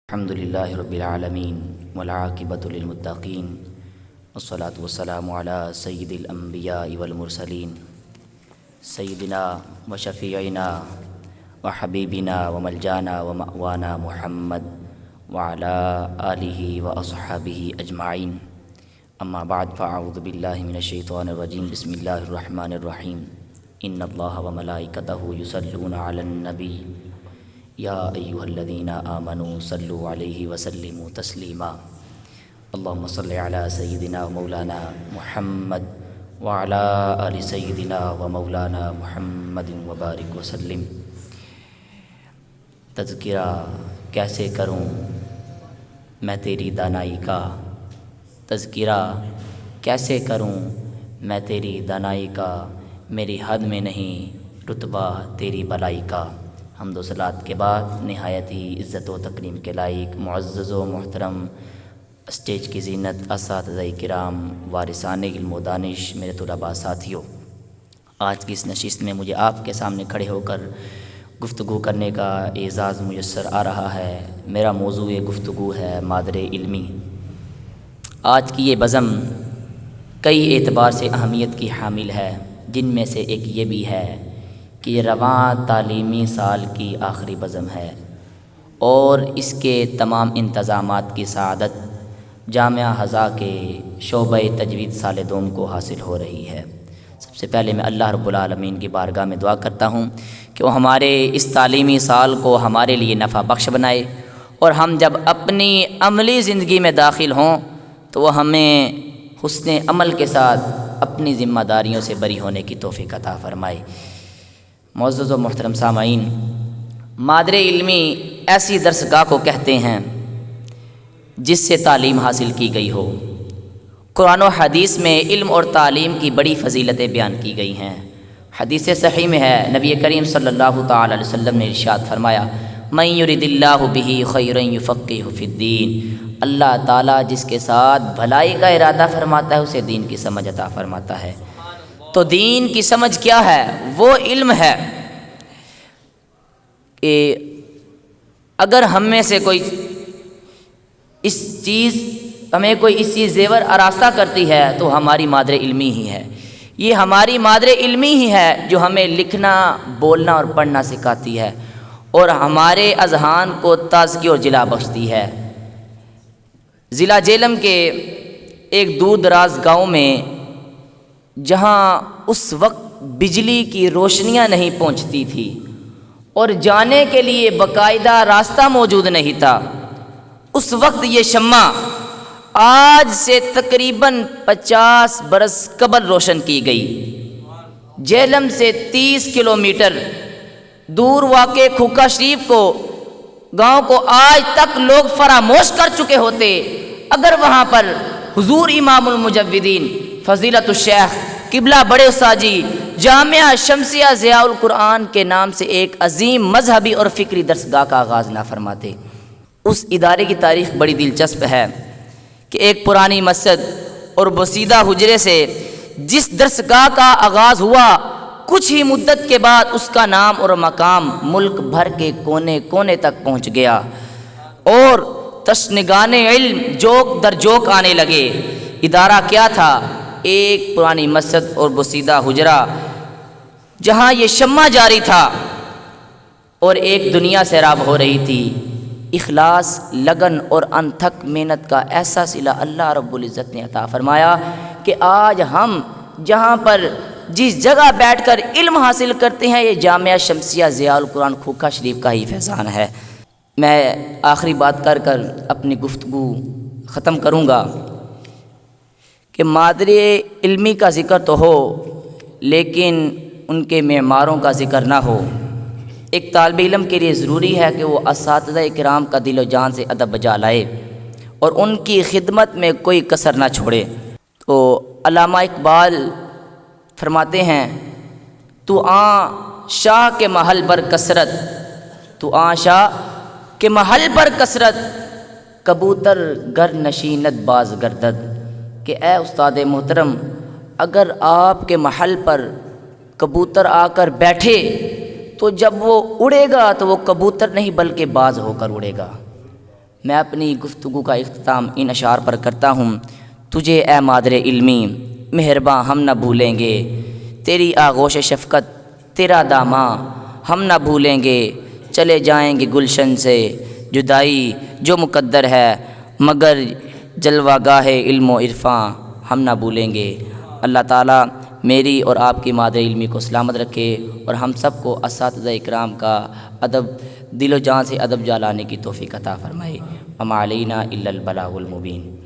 الحمد لله رب العالمين والعاقبة للمتقين والصلاة والسلام على سيد الأنبياء والمرسلين سيدنا وشفيعنا وحبيبنا وملجانا ومأوانا محمد وعلى آله وأصحابه أجمعين. أما بعد فأعوذ بالله من الشيطان الرجيم. بسم الله الرحمن الرحيم. إن الله وملائكته يصلون على النبي یا ایھا الذین آمنوا صلوا علیہ وسلموا تسلیما. اللہم صل علی سیدنا و مولانا محمد وعلی آل سیدنا و مولانا محمد وبارک وسلم. تذکرہ کیسے کروں میں تیری دانائی کا، تذکرہ کیسے کروں میں تیری دانائی کا، میری حد میں نہیں رتبہ تیری بلائی کا. حمد و صلات کے بعد نہایت ہی عزت و تکریم کے لائق معزز و محترم اسٹیج کی زینت اساتذہ کرام وارثان علم و دانش میرے طلباء ساتھیوں، آج کی اس نشست میں مجھے آپ کے سامنے کھڑے ہو کر گفتگو کرنے کا اعزاز میسر آ رہا ہے. میرا موضوع گفتگو ہے مادر علمی. آج کی یہ بزم کئی اعتبار سے اہمیت کی حامل ہے، جن میں سے ایک یہ بھی ہے کہ یہ رواں تعلیمی سال کی آخری بزم ہے اور اس کے تمام انتظامات کی سعادت جامعہ حضا کے شعبہ تجوید سال دوم کو حاصل ہو رہی ہے. سب سے پہلے میں اللہ رب العالمین کی بارگاہ میں دعا کرتا ہوں کہ وہ ہمارے اس تعلیمی سال کو ہمارے لیے نفع بخش بنائے، اور ہم جب اپنی عملی زندگی میں داخل ہوں تو وہ ہمیں حسن عمل کے ساتھ اپنی ذمہ داریوں سے بری ہونے کی توفیق عطا فرمائے. معزز و محترم سامعین، مادر علمی ایسی درسگاہ کو کہتے ہیں جس سے تعلیم حاصل کی گئی ہو. قرآن و حدیث میں علم اور تعلیم کی بڑی فضیلتیں بیان کی گئی ہیں. حدیث صحیح میں ہے، نبی کریم صلی اللہ تعالی علیہ وسلم نے ارشاد فرمایا، من یرد اللہ بہ خیرا یفقہہ فی الدین. اللہ تعالیٰ جس کے ساتھ بھلائی کا ارادہ فرماتا ہے اسے دین کی سمجھ عطا فرماتا ہے. تو دین کی سمجھ کیا ہے؟ وہ علم ہے کہ اگر ہم میں سے کوئی ہمیں کوئی اس چیز زیور آراستہ کرتی ہے تو ہماری مادر علمی ہی ہے. یہ ہماری مادر علمی ہی ہے جو ہمیں لکھنا، بولنا اور پڑھنا سکھاتی ہے اور ہمارے اذہان کو تازگی اور جلا بخشتی ہے. ضلع جہلم کے ایک دور دراز گاؤں میں، جہاں اس وقت بجلی کی روشنیاں نہیں پہنچتی تھی اور جانے کے لیے باقاعدہ راستہ موجود نہیں تھا، اس وقت یہ شمع آج سے تقریباً 50 برس قبل روشن کی گئی. جہلم سے 30 کلومیٹر دور واقع کھوکھا شریف کو، گاؤں کو آج تک لوگ فراموش کر چکے ہوتے اگر وہاں پر حضور امام المجودین فضیلت الشیخ قبلہ بڑے استاذی جامعہ شمسیہ ضیاء القرآن کے نام سے ایک عظیم مذہبی اور فکری درسگاہ کا آغاز نہ فرماتے. اس ادارے کی تاریخ بڑی دلچسپ ہے کہ ایک پرانی مسجد اور بسیدہ حجرے سے جس درسگاہ کا آغاز ہوا، کچھ ہی مدت کے بعد اس کا نام اور مقام ملک بھر کے کونے کونے تک پہنچ گیا اور تشنگان علم جوک در جوک آنے لگے. ادارہ کیا تھا؟ ایک پرانی مسجد اور بسیدہ حجرہ جہاں یہ شمع جاری تھا اور ایک دنیا سیراب ہو رہی تھی. اخلاص، لگن اور انتھک محنت کا ایسا صلہ اللہ رب العزت نے عطا فرمایا کہ آج ہم جہاں پر جس جگہ بیٹھ کر علم حاصل کرتے ہیں، یہ جامعہ شمسیہ ضیاء القرآن کھوکھا شریف کا ہی فیضان ہے. میں آخری بات کر اپنی گفتگو ختم کروں گا کہ مادر علمی کا ذکر تو ہو لیکن ان کے معماروں کا ذکر نہ ہو. ایک طالب علم کے لیے ضروری ہے کہ وہ اساتذہ کرام کا دل و جان سے ادب بجا لائے اور ان کی خدمت میں کوئی کسر نہ چھوڑے. تو علامہ اقبال فرماتے ہیں، تو آن شاہ کے محل پر کثرت، تو آن شاہ کے محل پر کثرت، کبوتر گر نشیند باز گردد. کہ اے استاد محترم، اگر آپ کے محل پر کبوتر آ کر بیٹھے تو جب وہ اڑے گا تو وہ کبوتر نہیں بلکہ باز ہو کر اڑے گا. میں اپنی گفتگو کا اختتام ان اشعار پر کرتا ہوں۔ تجھے اے مادر علمی مہرباں ہم نہ بھولیں گے، تیری آغوش شفقت تیرا داماں ہم نہ بھولیں گے، چلے جائیں گے گلشن سے جدائی جو مقدر ہے، مگر جلوہ گاہ علم و عرفاں ہم نہ بھولیں گے۔ اللہ تعالیٰ میری اور آپ کی مادر علمی کو سلامت رکھے اور ہم سب کو اساتذہ اکرام کا ادب دل و جان سے ادب جالانے کی توفیق عطا فرمائے۔ وما علینا الا البلاغ المبین۔